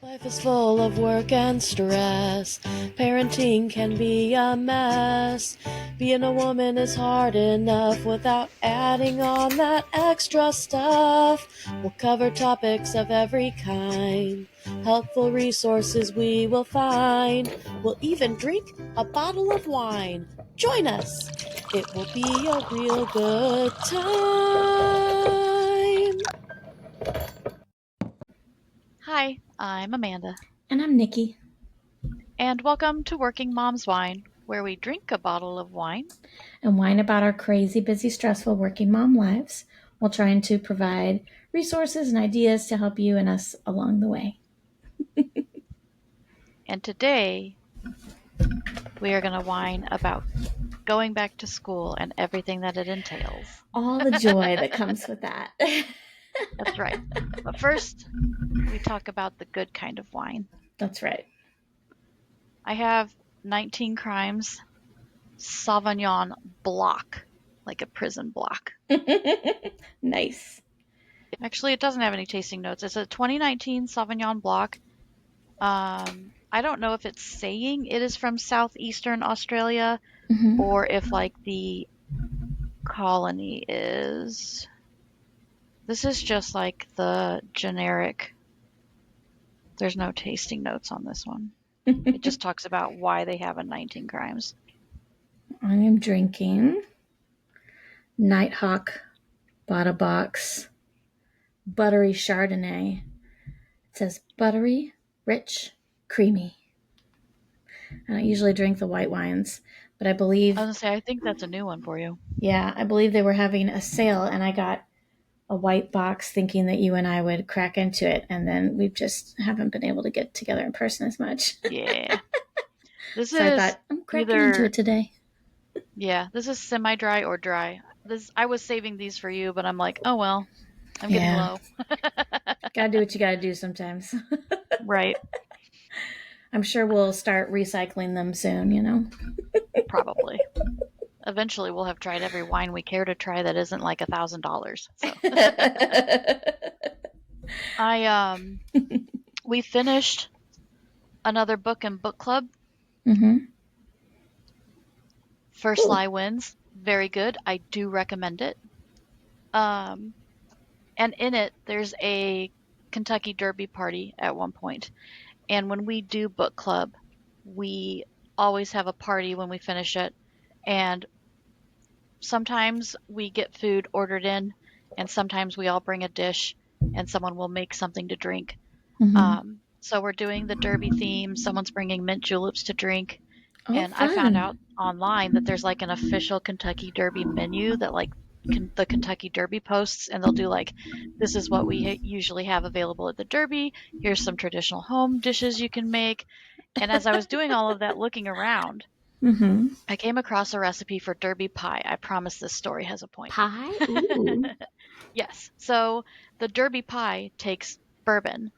Life is full of work and stress. Parenting can be a mess. Being a woman is hard enough without adding on that extra stuff. We'll cover topics of every kind. Helpful resources we will find. We'll even drink a bottle of wine. Join us. It will be a real good time. Hi, I'm Amanda, And I'm Nikki. and welcome to Working Mom's Wine, where we drink a bottle of wine And whine about our crazy, busy, stressful working mom lives while trying to provide resources and ideas to help you and us along the way. and today we are going to whine about going back to school and everything that it entails. All the joy that comes with that. That's right. But first, we talk about the good kind of wine. That's right. I have 19 Crimes Sauvignon Block, like a prison block. Nice. Actually, it doesn't have any tasting notes. It's a 2019 Sauvignon Block. I don't know if it's saying it is from southeastern Australia Mm-hmm. or if like the colony is. This is just like the generic. There's no tasting notes on this one. It just talks about why they have a 19 crimes. I am drinking Nighthawk Bottle Box Buttery Chardonnay. It says buttery, rich, creamy. I don't usually drink the white wines, but I I was believe, gonna say, I think that's a new one for you. I believe they were having a sale, and I got a white box thinking that you and I would crack into it, and then we just haven't been able to get together in person as much. Yeah. This So I is thought, I'm cracking into either, it today. yeah, this is semi-dry or dry. I was saving these for you, but I'm like, oh well, I'm getting Yeah, low. gotta do what you gotta do sometimes. Right, I'm sure we'll start recycling them soon. probably. Eventually, we'll have tried every wine we care to try that isn't like $1,000. So I we finished another book in book club. Mm-hmm. First Ooh. Lie Wins, very good. I do recommend it. Um, and in it, there's a Kentucky Derby party at one point. And when we do book club, we always have a party when we finish it. And sometimes we get food ordered in, and sometimes we all bring a dish, and someone will make something to drink. Mm-hmm. So we're doing the Derby theme. Someone's bringing mint juleps to drink. Oh, And I found out fun. online that there's like an official Kentucky Derby menu that like the Kentucky Derby posts, and they'll do like, this is what we usually have available at the Derby. Here's some traditional home dishes you can make. And as I was doing all of that looking around, Mm-hmm. I came across a recipe for Derby pie. I promise this story has a point. Pie? Ooh. Yes. So the Derby pie takes bourbon,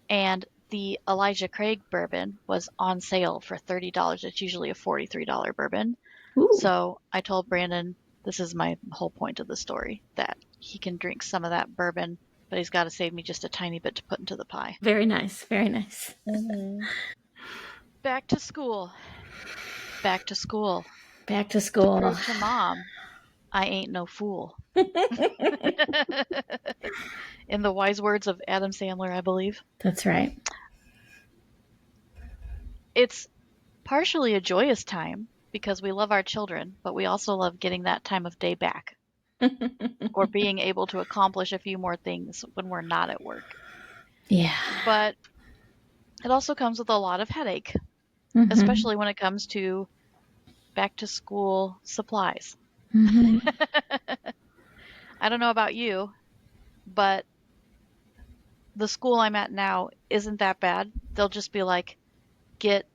and the Elijah Craig bourbon was on sale for $30. It's usually a $43 bourbon. Ooh. So I told Brandon, this is my whole point of the story, that he can drink some of that bourbon, but he's got to save me just a tiny bit to put into the pie. Very nice. Very nice. Mm-hmm. Back to school. Back to school. Back to To school. prove to mom, I ain't no fool. In the wise words of Adam Sandler, I believe. That's right. It's partially a joyous time because we love our children, but we also love getting that time of day back or being able to accomplish a few more things when we're not at work. Yeah. But it also comes with a lot of headache, Mm-hmm. especially when it comes to back to school supplies. Mm-hmm. I don't know about you, but the school I'm at now isn't that bad. They'll just be like, get,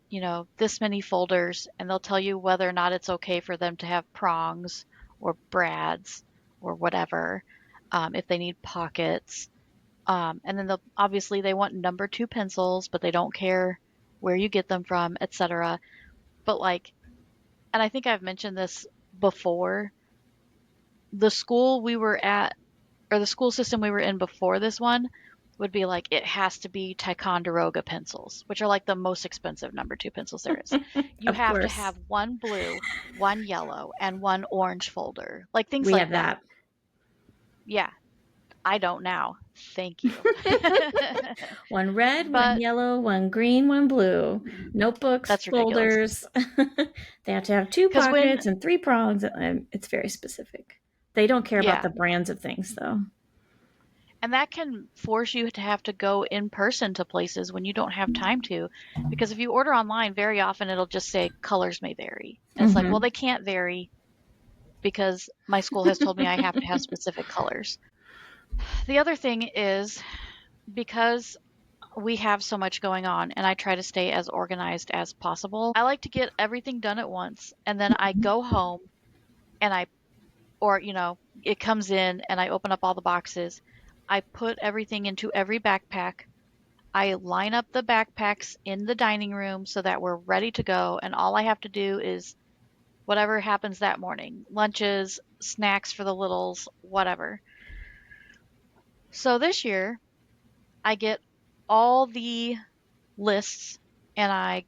this many folders, and they'll tell you whether or not it's okay for them to have prongs or brads or whatever, if they need pockets. And then obviously they want number two pencils, but they don't care where you get them from, etc. But like, and I think I've mentioned this before, the school we were at, or the school system we were in before this one, would be like, it has to be Ticonderoga pencils, which are like the most expensive number 2 pencils there is. You Of have to course. have one blue, one yellow, and one orange folder. Like things We like have that. that. Yeah, I don't now. Thank you. One red, one But yellow, one green, one blue. Notebooks, that's ridiculous. folders. They have to have 2 Because when, pockets and 3 prongs. It's very specific. They don't care about yeah, the brands of things, though. and that can force you to have to go in person to places when you don't have time to. Because if you order online, very often it'll just say colors may vary. And it's like, well, Mm-hmm. they can't vary because my school has told me I have to have specific colors. The other thing is because we have so much going on and I try to stay as organized as possible, I like to get everything done at once and then I go home and or, it comes in and I open up all the boxes. I put everything into every backpack. I line up the backpacks in the dining room so that we're ready to go. And all I have to do is whatever happens that morning, lunches, snacks for the littles, whatever. So this year, I get all the lists and I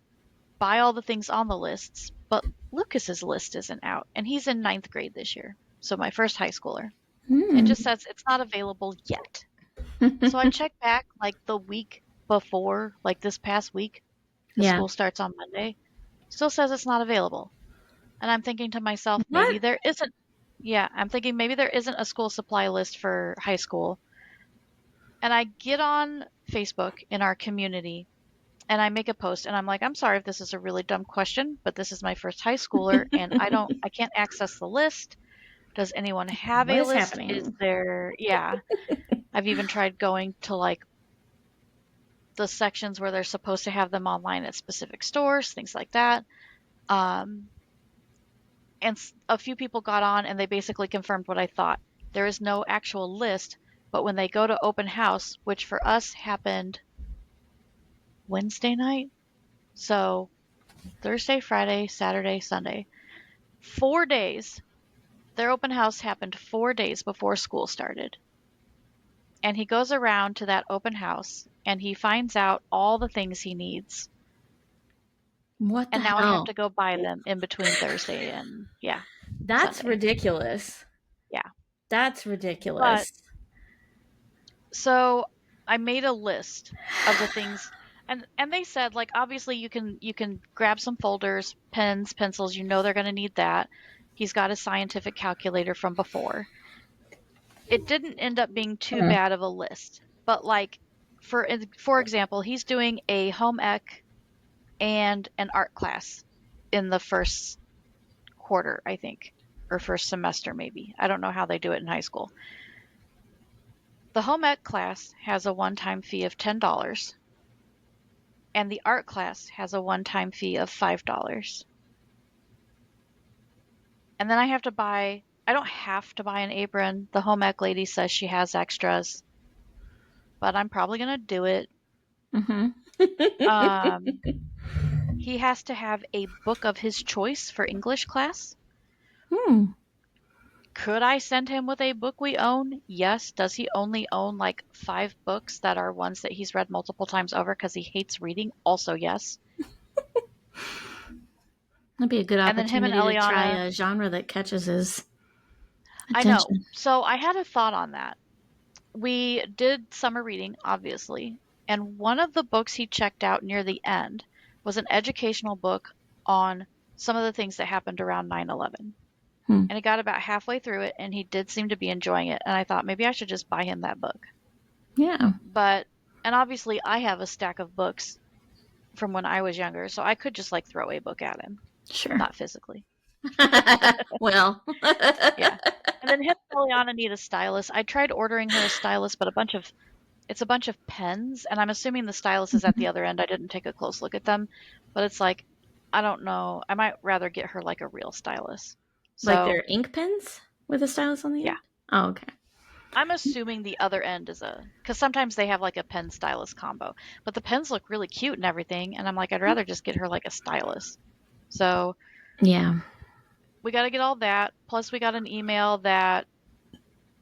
buy all the things on the lists, but Lucas's list isn't out and he's in ninth grade this year. So my first high schooler. It Hmm. just says it's not available yet. So I check back like the week before, like this past week, because Yeah. school starts on Monday. Still says it's not available. And I'm thinking to myself, What? I'm thinking maybe there isn't a school supply list for high school. And I get on Facebook in our community and I make a post and I'm like, I'm sorry if this is a really dumb question, but this is my first high schooler and I can't access the list. Does anyone have What a is list? Is happening? there, yeah. I've even tried going to like the sections where they're supposed to have them online at specific stores, things like that. Um, and a few people got on and they basically confirmed what I thought. There is no actual list, but when they go to open house, which for us happened Wednesday night, so Thursday, Friday, Saturday, Sunday, 4 days. Their open house happened 4 days before school started. And he goes around to that open house and he finds out all the things he needs. What the And now I have hell? to go buy them in between Thursday and, yeah, That's Sunday. ridiculous. Yeah. That's But ridiculous. so I made a list of the things and they said like obviously you can grab some folders, pens, pencils, they're going to need that. He's got a scientific calculator from before. It didn't end up being too Hmm. bad of a list. But like for example, he's doing a home ec and an art class in the first quarter, I think, or first semester maybe. I don't know how they do it in high school. The home ec class has a one-time fee of $10 and the art class has a one-time fee of $5. And then I don't have to buy an apron. The home ec lady says she has extras, but I'm probably going to do it. Mm-hmm. Um, he has to have a book of his choice for English class. Hmm. Could I send him with a book we own? Yes. Does he only own like 5 books that are ones that he's read multiple times over because he hates reading? Also, yes. That'd be a good And then him and opportunity to try Eliana, a genre that catches his I know. attention. So I had a thought on that. We did summer reading, obviously, and one of the books he checked out near the end was an educational book on some of the things that happened around 9/11. Hmm. And he got about halfway through it and he did seem to be enjoying it. And I thought maybe I should just buy him that book. Yeah. But, and obviously I have a stack of books from when I was younger, so I could just like throw a book at him. Sure. Not physically. Well. Yeah. And then him and Eliana need a stylus. I tried ordering her a stylus, but it's a bunch of pens, and I'm assuming the stylus is at the other end. I didn't take a close look at them, but it's like, I don't know. I might rather get her like a real stylus. Like So, they're ink pens with a stylus on the yeah. end? Oh, okay. I'm assuming the other end is because sometimes they have like a pen stylus combo, but the pens look really cute and everything, and I'm like, I'd rather just get her like a stylus. So, Yeah. we got to get all that. Plus, we got an email that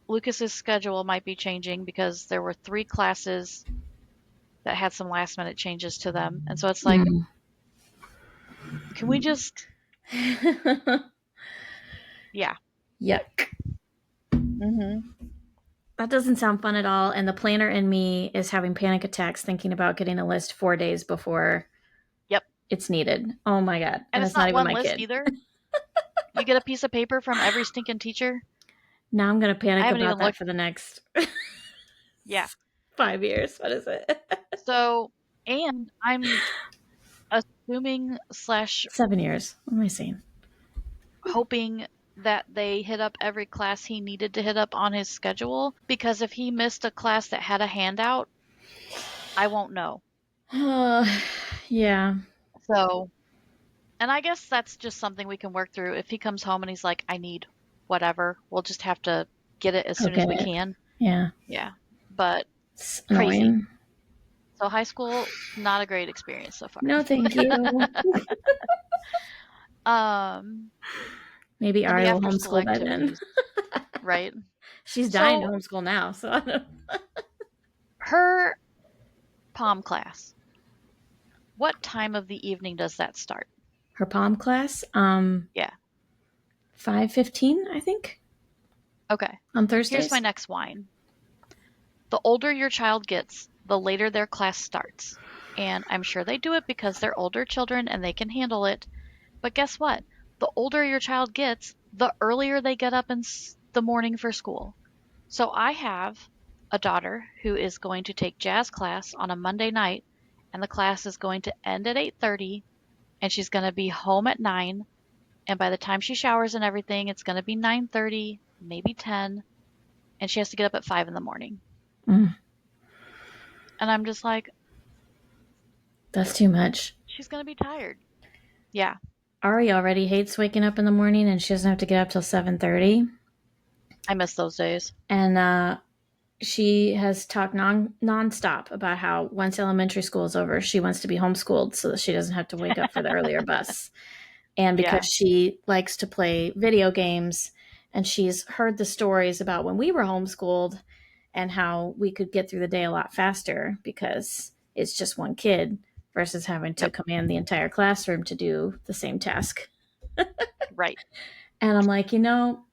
Lucas's schedule might be changing because there were 3 classes that had some last minute changes to them. And so it's like, Mm. can we just, yeah. Yuck. Hmm. That doesn't sound fun at all. And the planner in me is having panic attacks thinking about getting a list 4 days before Yep. it's needed. Oh my God. And And it's it's not not even one my list kid. either. You get a piece of paper from every stinking teacher. Now I'm going to I panic haven't about even that looked. for the next Yeah. 5 years. What is it? So, and I'm assuming slash 7 years. What am I saying? hoping that they hit up every class he needed to hit up on his schedule, because if he missed a class that had a handout, I won't know. Yeah. So, and I guess that's just something we can work through. If he comes home and he's like, I need whatever, we'll just have to get it as Go soon as get we it. can. Yeah. Yeah. But It's crazy. annoying. So high school, not a great experience so far. No, thank you. Um, Maybe and the Ari will after school homeschool by then. activities, right? She's dying to So homeschool now, so I don't. her pom class, what time of the evening does that start? Her palm class, Yeah. 5:15, I think, Okay. on Here's my Thursdays. next whine. The older your child gets, the later their class starts. And I'm sure they do it because they're older children and they can handle it. But guess what? The older your child gets, the earlier they get up in the morning for school. So I have a daughter who is going to take jazz class on a Monday night, and the class is going to end at 8:30, and she's going to be home at 9, and by the time she showers and everything, it's going to be 9:30, maybe 10, and she has to get up at 5 in the morning. Mm, And I'm just like, that's too much. she's going to be tired. Yeah. Ari already hates waking up in the morning, and she doesn't have to get up till 7:30. I miss those days. And she has talked nonstop about how once elementary school is over, she wants to be homeschooled so that she doesn't have to wake up for the earlier bus. And because Yeah. she likes to play video games, and she's heard the stories about when we were homeschooled and how we could get through the day a lot faster because it's just one kid versus having to Yep. command the entire classroom to do the same task. Right. And I'm like,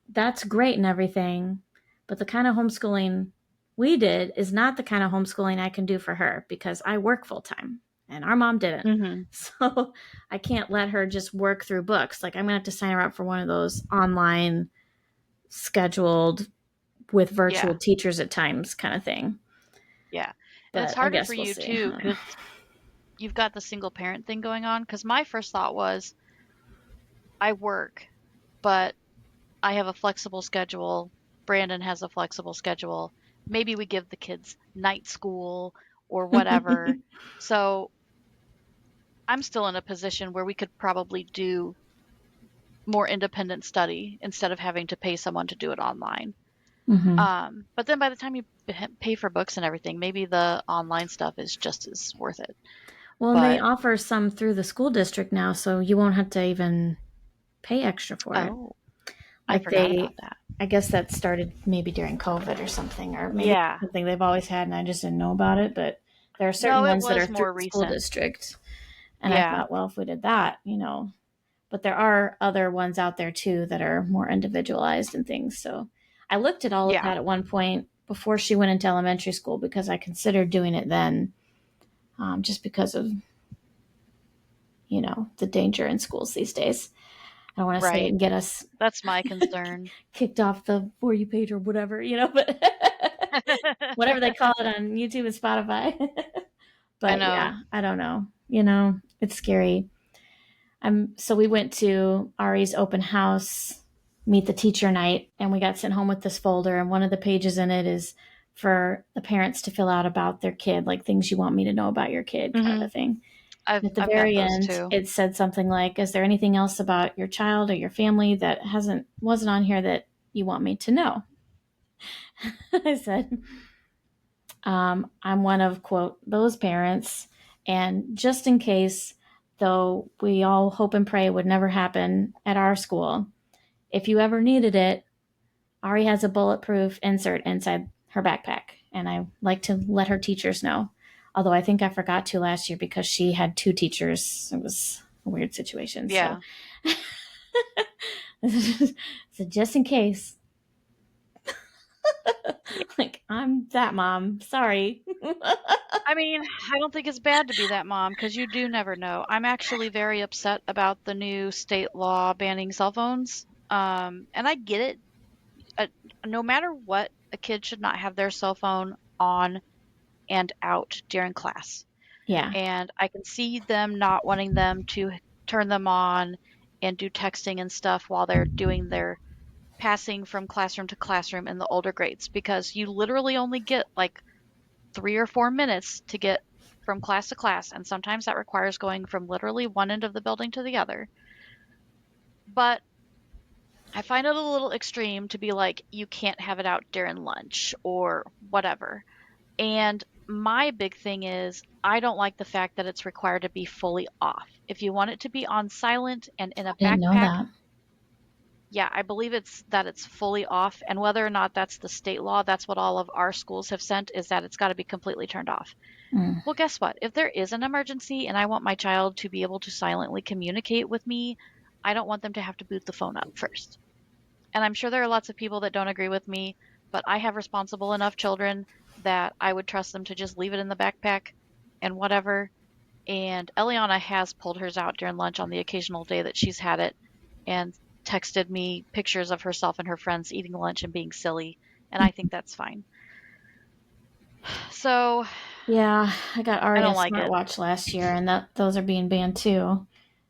that's great and everything, but the kind of homeschooling we did is not the kind of homeschooling I can do for her because I work full time and our mom didn't. Mm-hmm. So I can't let her just work through books. Like, I'm going to have to sign her up for one of those online scheduled with virtual Yeah. teachers at times kind of thing. Yeah. And it's But I harder guess for we'll you see. too, because you've got the single parent thing going on. Because my first thought was, I work, but I have a flexible schedule. Brandon has a flexible schedule. Maybe we give the kids night school or whatever. So I'm still in a position where we could probably do more independent study instead of having to pay someone to do it online. Mm-hmm. But then by the time you pay for books and everything, maybe the online stuff is just as worth it. Well, and they But offer some through the school district now, so you won't have to even pay extra for it. oh, I Like forgot about that. I guess that started maybe during COVID or something, or maybe Yeah. something they've always had and I just didn't know about it. But there are certain No, it ones that are was through more the school recent. district. And I Yeah. thought, well, if we did that, but there are other ones out there too that are more individualized and things. So I looked at all of Yeah. that at one point before she went into elementary school because I considered doing it then, just because of, the danger in schools these days. I don't want to say it Right. and get us That's my concern. kicked off the For You page or whatever, but whatever they call it on YouTube and Spotify. I But know. yeah, I don't know. It's scary. So we went to Ari's open house, meet the teacher night, and we got sent home with this folder. And one of the pages in it is for the parents to fill out about their kid, like things you want me to know about your kid, kind of Hmm. a thing. I've At the I've got very those end, too. it said something like, "Is there anything else about your child or your family that wasn't on here that you want me to know?" I said, I'm one of, quote, those parents. And just in case, though we all hope and pray it would never happen at our school, if you ever needed it, Ari has a bulletproof insert inside her backpack, and I like to let her teachers know. Although I think I forgot to last year because she had 2 teachers. It was a weird situation. So, Yeah. so just in case, like I'm that mom. Sorry. I mean, I don't think it's bad to be that mom because you do never know. I'm actually very upset about the new state law banning cell phones. And I get it. Uh, no matter what, a kid should not have their cell phone on and out during class. Yeah. And I can see them not wanting them to turn them on and do texting and stuff while they're doing their passing from classroom to classroom in the older grades because you literally only get like 3 or 4 minutes to get from class to class, and sometimes that requires going from literally one end of the building to the other. But I find it a little extreme to be like, you can't have it out during lunch or whatever. And my big thing is, I don't like the fact that it's required to be fully off. If you want it to be on silent and in I a didn't know backpack, that. yeah, I believe it's fully off. And whether or not that's the state law, that's what all of our schools have sent is that it's got to be completely turned off. Mm. Well, guess what? If there is an emergency and I want my child to be able to silently communicate with me, I don't want them to have to boot the phone up first. And I'm sure there are lots of people that don't agree with me, but I have responsible enough children that I would trust them to just leave it in the backpack and whatever. And Eliana has pulled hers out during lunch on the occasional day that she's had it and texted me pictures of herself and her friends eating lunch and being silly. And I think that's fine. So Yeah, I got I Ari a don't like it. smartwatch last year, and those are being banned too.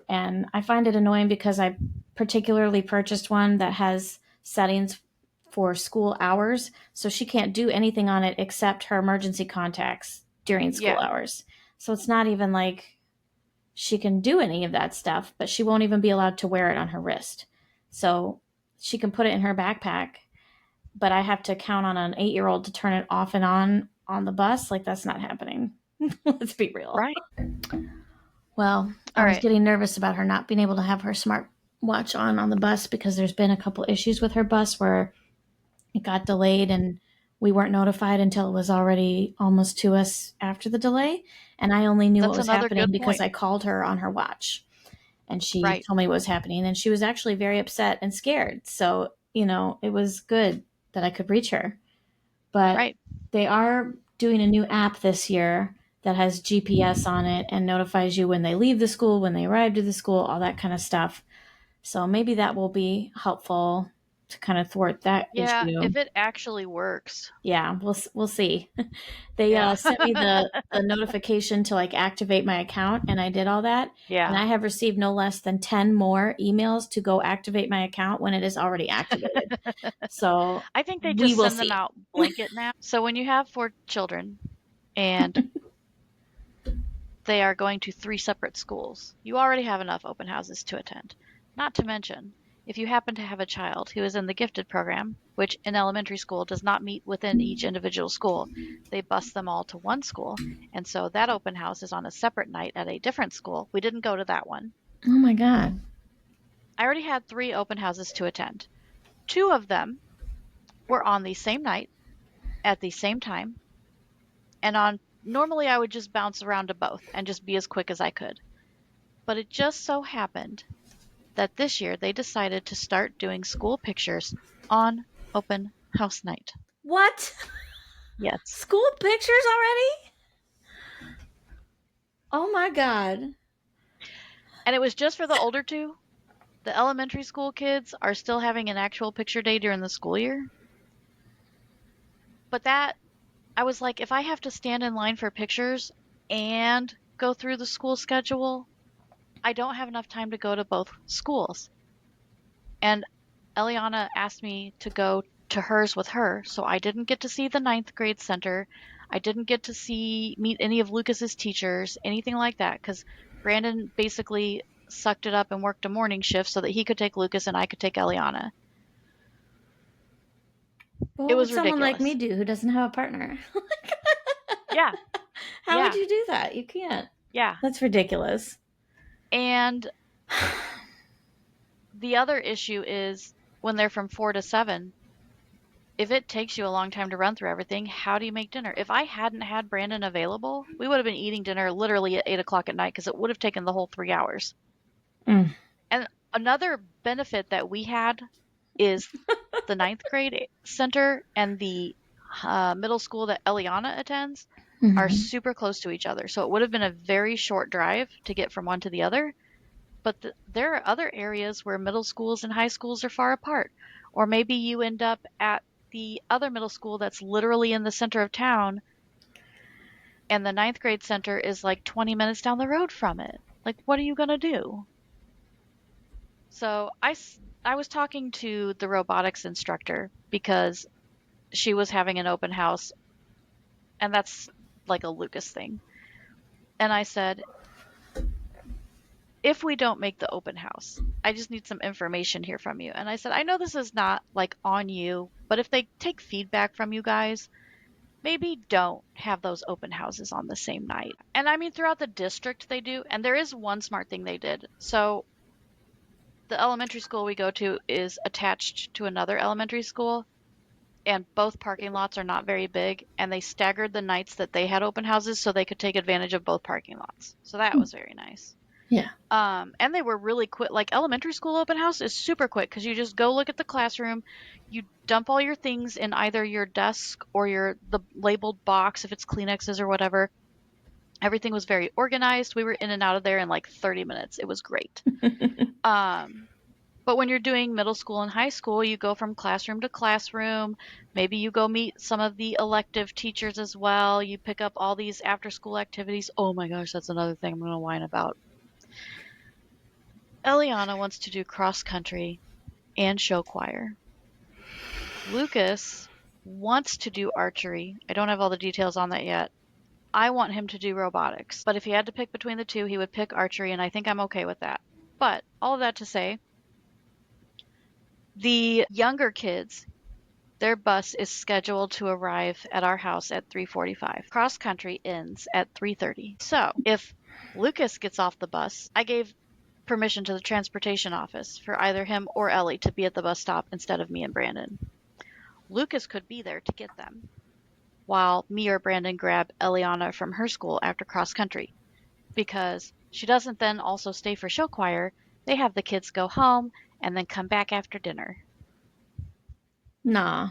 And I find it annoying because I particularly purchased one that has settings for school hours, so she can't do anything on it except her emergency contacts during school Yeah, hours. So it's not even like she can do any of that stuff, but she won't even be allowed to wear it on her wrist. So she can put it in her backpack, but I have to count on an 8-year-old to turn it off and on the bus. Like, that's not happening. Let's be real. right. Well, I All was right. getting nervous about her not being able to have her smart watch on the bus because there's been a couple issues with her bus where it got delayed and we weren't notified until it was already almost to us after the delay. And I only knew what That's was another happening good because point. I called her on her watch and she Right. told me what was happening. And she was actually very upset and scared. So, it was good that I could reach her. But Right. they are doing a new app this year that has GPS on it and notifies you when they leave the school, when they arrive to the school, all that kind of stuff. So maybe that will be helpful to kind of thwart that Yeah, issue. if it actually works. Yeah, we'll see. They Yeah. sent me the notification to like activate my account, and I did all that. And Yeah. I have received no less than 10 more emails to go activate my account when it is already activated. So I think they we just will send them see. out blanket now. So when you have 4 children and they are going to 3 separate schools, you already have enough open houses to attend. Not to mention, if you happen to have a child who is in the gifted program, which in elementary school does not meet within each individual school, they bus them all to one school. And so that open house is on a separate night at a different school. We didn't go to that one. Oh my God. I already had 3 open houses to attend. 2 of them were on the same night at the same time, and on normally I would just bounce around to both and just be as quick as I could. But it just so happened that this year they decided to start doing school pictures on open house night. What? Yes. School pictures already? Oh my God. And it was just for the older two. The elementary school kids are still having an actual picture day during the school year. But that, I was like, if I have to stand in line for pictures and go through the school schedule, I don't have enough time to go to both schools. And Eliana asked me to go to hers with her, so I didn't get to see the ninth grade center. I didn't get to meet any of Lucas's teachers, anything like that, because Brandon basically sucked it up and worked a morning shift so that he could take Lucas and I could take Eliana. Well, It what would was someone like me ridiculous. do who doesn't have a partner? Yeah, How would yeah, you do that? You can't. yeah. That's ridiculous. And the other issue is when they're from 4 to 7, if it takes you a long time to run through everything, how do you make dinner? If I hadn't had Brandon available, we would have been eating dinner literally at 8 o'clock at night because it would have taken the whole 3 hours. Mm. And another benefit that we had is the ninth grade center and the middle school that Eliana attends are Mhm. super close to each other. So it would have been a very short drive to get from one to the other. But there are other areas where middle schools and high schools are far apart. Or maybe you end up at the other middle school that's literally in the center of town, and the ninth grade center is like 20 minutes down the road from it. Like, what are you going to do? So I was talking to the robotics instructor because she was having an open house, and that's like a Lucas thing. And I said, if we don't make the open house, I just need some information here from you. And I said, I know this is not like on you, but if they take feedback from you guys, maybe don't have those open houses on the same night. And I mean, throughout the district, they do. And there is one smart thing they did. So the elementary school we go to is attached to another elementary school, and both parking lots are not very big. And they staggered the nights that they had open houses so they could take advantage of both parking lots. So that was very nice. Yeah. And they were really quick. Like elementary school open house is super quick because you just go look at the classroom, you dump all your things in either your desk or the labeled box if it's Kleenexes or whatever. Everything was very organized. We were in and out of there in like 30 minutes. It was great. Um, but when you're doing middle school and high school, you go from classroom to classroom. Maybe you go meet some of the elective teachers as well. You pick up all these after school activities. Oh my gosh, that's another thing I'm going to whine about. Eliana wants to do cross country and show choir. Lucas wants to do archery. I don't have all the details on that yet. I want him to do robotics. But if he had to pick between the two, he would pick archery, and I think I'm okay with that. But all of that to say, the younger kids, their bus is scheduled to arrive at our house at 3:45. Cross country ends at 3:30. So, if Lucas gets off the bus, I gave permission to the transportation office for either him or Ellie to be at the bus stop instead of me and Brandon. Lucas could be there to get them, while me or Brandon grab Eliana from her school after cross country. Because she doesn't then also stay for show choir, they have the kids go home and then come back after dinner. Nah.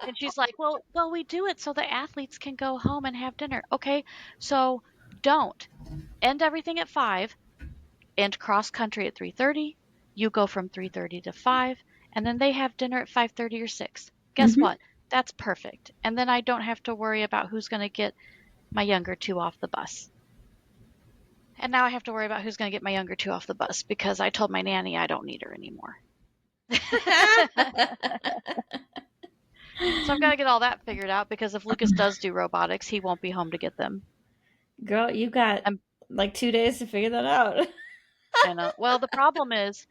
And she's like, well, we do it so the athletes can go home and have dinner. Okay, so don't end everything at 5 and cross country at 3:30. You go from 3:30 to 5, and then they have dinner at 5:30 or 6. Guess Mhm. what? That's perfect. And then I don't have to worry about who's going to get my younger two off the bus. And now I have to worry about who's going to get my younger two off the bus because I told my nanny I don't need her anymore. So I've got to get all that figured out because if Lucas does do robotics, he won't be home to get them. Girl, you got And like 2 days to figure that out. I know. Well, the problem is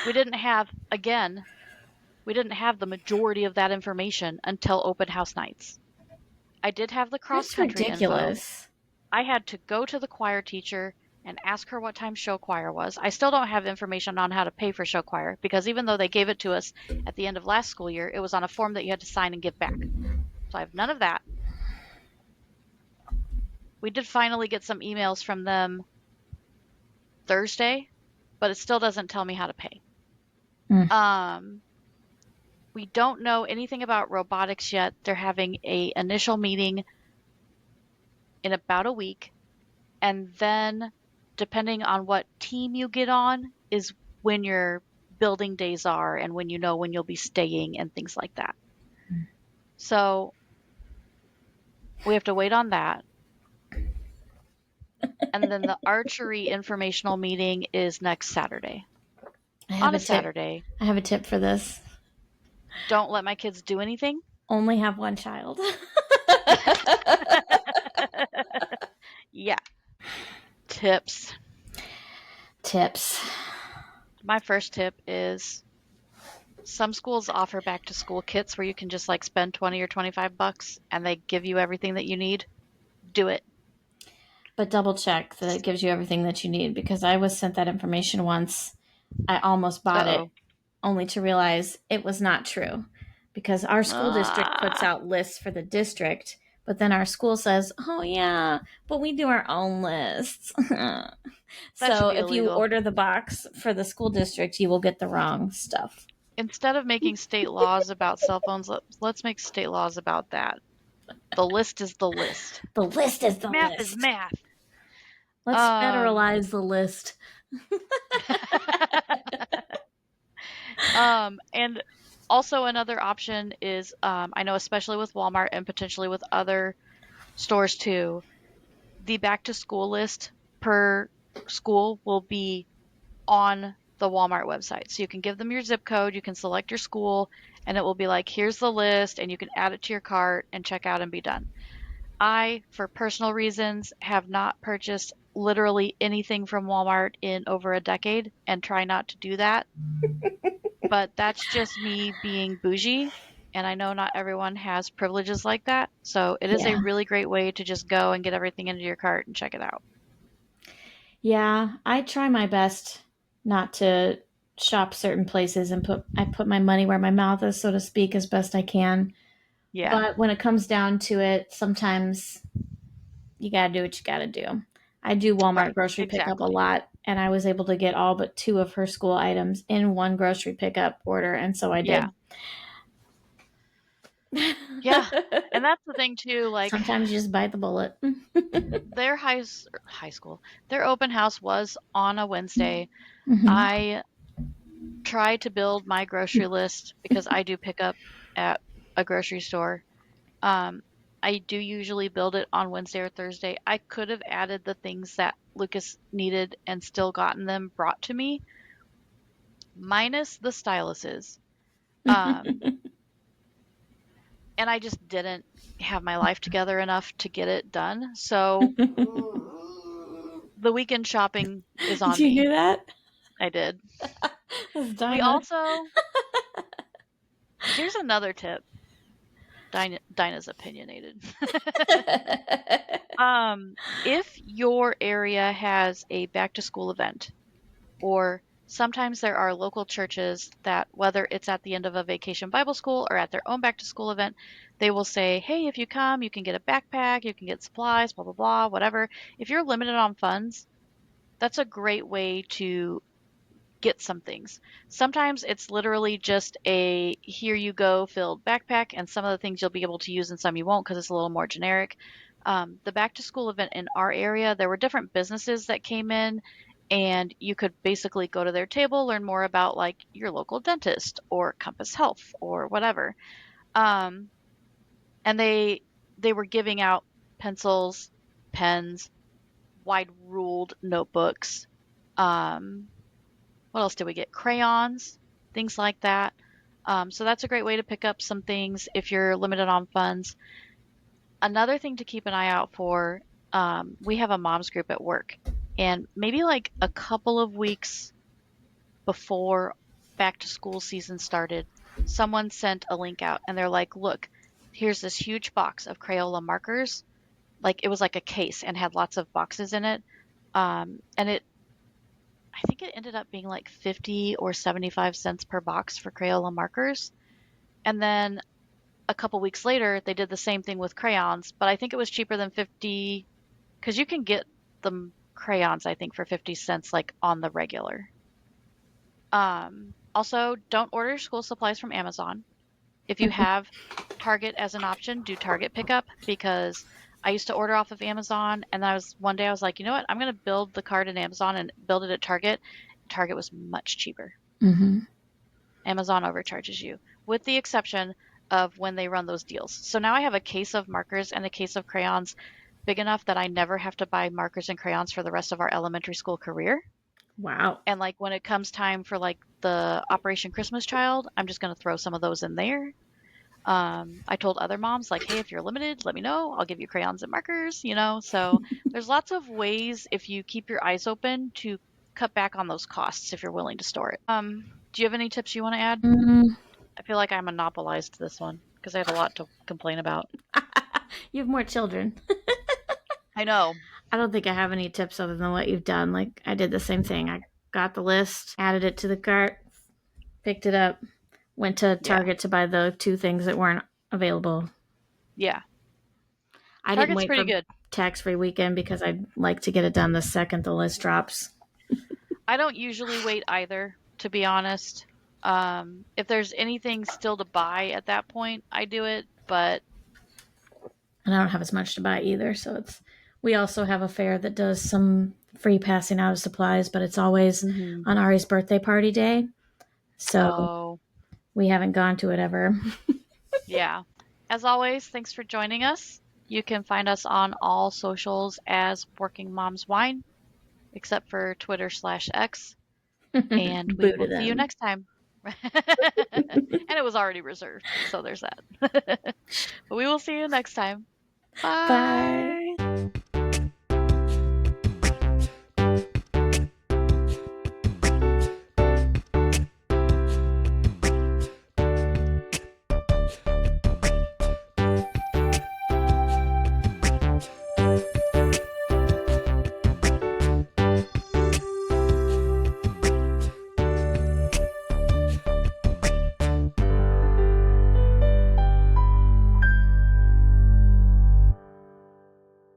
we didn't have, again, we didn't have the majority of that information until open house nights. I did have the cross That's country info. ridiculous. I had to go to the choir teacher and ask her what time show choir was. I still don't have information on how to pay for show choir because even though they gave it to us at the end of last school year, it was on a form that you had to sign and give back. So I have none of that. We did finally get some emails from them Thursday, but it still doesn't tell me how to pay. Mm. We don't know anything about robotics yet. They're having a initial meeting in about a week, and then depending on what team you get on is when your building days are and when you know when you'll be staying and things like that. So we have to wait on that. And then the archery informational meeting is next Saturday. I have On a a tip. Saturday, I have a tip for this. don't let my kids do anything. Only have one child. Yeah, tips. Tips. My first tip is some schools offer back to school kits where you can just like spend 20 or 25 bucks and they give you everything that you need. Do it. But double check that it gives you everything that you need because I was sent that information once. I almost bought it Uh-oh. only to realize it was not true. because our school district puts Ah, out lists for the district, but then our school says, "Oh yeah, but we do our own lists." that should So be if you illegal. order the box for the school district, you will get the wrong stuff. Instead of making state laws about cell phones, let's make state laws about that. The list is the list. The list is the Math is list. math. Let's Um, federalize the list. and also another option is, I know especially with Walmart and potentially with other stores too, the back to school list per school will be on the Walmart website. So you can give them your zip code, you can select your school, and it will be like, here's the list, and you can add it to your cart and check out and be done. I, for personal reasons, have not purchased literally anything from Walmart in over a decade and try not to do that. But that's just me being bougie. And I know not everyone has privileges like that. So it is a Yeah. really great way to just go and get everything into your cart and check it out. Yeah, I try my best not to shop certain places and put my money where my mouth is, so to speak, as best I can. Yeah. But when it comes down to it, sometimes you got to do what you got to do. I do Walmart Right. grocery pickup a Exactly. lot, and I was able to get all but two of her school items in one grocery pickup order, and so I Yeah. did. Yeah. And that's the thing too, like Sometimes you just bite the bullet. their high school, their open house was on a Wednesday. Hmm. I try to build my grocery list because I do pick up at a grocery store. Um, I do usually build it on Wednesday or Thursday. I could have added the things that Lucas needed and still gotten them brought to me, minus the styluses. Um, and I just didn't have my life together enough to get it done. So the weekend shopping is Did on you me. hear that? I did. That's We Dinah. also, here's another tip. Dinah's opinionated. Um, if your area has a back to school event, or sometimes there are local churches that, whether it's at the end of a vacation Bible school or at their own back to school event, they will say, hey, if you come, you can get a backpack, you can get supplies, blah, blah, blah, whatever. If you're limited on funds, that's a great way to get some things. Sometimes it's literally just a here you go filled backpack, and some of the things you'll be able to use and some you won't because it's a little more generic. The back to school event in our area, there were different businesses that came in, and you could basically go to their table, learn more about like your local dentist or Compass Health or whatever. Um, and they were giving out pencils, pens, wide ruled notebooks. Um, what else did we get? Crayons, things like that. So that's a great way to pick up some things if you're limited on funds. Another thing to keep an eye out for, we have a moms group at work, and maybe like a couple of weeks before back to school season started, someone sent a link out and they're like, look, here's this huge box of Crayola markers. Like it was like a case and had lots of boxes in it. And I think it ended up being like 50 or 75 cents per box for Crayola markers. And then a couple weeks later, they did the same thing with crayons, but I think it was cheaper than 50 because you can get the crayons, I think, for 50 cents like on the regular. Also, don't order school supplies from Amazon. If you have Target as an option, do Target pickup because I used to order off of Amazon and I was one day I was like, you know what? I'm going to build the cart in Amazon and build it at Target. Target was much cheaper. Hmm. Amazon overcharges you, with the exception of when they run those deals. So now I have a case of markers and a case of crayons big enough that I never have to buy markers and crayons for the rest of our elementary school career. Wow. And like when it comes time for like the Operation Christmas Child, I'm just going to throw some of those in there. I told other moms like, hey, if you're limited, let me know. I'll give you crayons and markers, you know. So there's lots of ways if you keep your eyes open to cut back on those costs if you're willing to store it. Do you have any tips you want to add? Mm. I feel like I monopolized this one because I had a lot to complain about. You have more children. I know. I don't think I have any tips other than what you've done. Like, I did the same thing. I got the list, added it to the cart, picked it up, Went to Yeah. Target to buy the 2 things that weren't available. Yeah. I didn't Target's wait pretty for good. tax-free weekend because I'd like to get it done the second the list drops. I don't usually wait either, to be honest. If there's anything still to buy at that point, I do it, but And I don't have as much to buy either, so it's we also have a fair that does some free passing out of supplies, but it's always Mhm. on Ari's birthday party day. So Oh, we haven't gone to it ever. yeah. As always, thanks for joining us. You can find us on all socials as Working Moms Whine, except for Twitter/X, and we Boo to will see you them. next time. And it was already reserved, so there's that. But we will see you next time. Bye. Bye.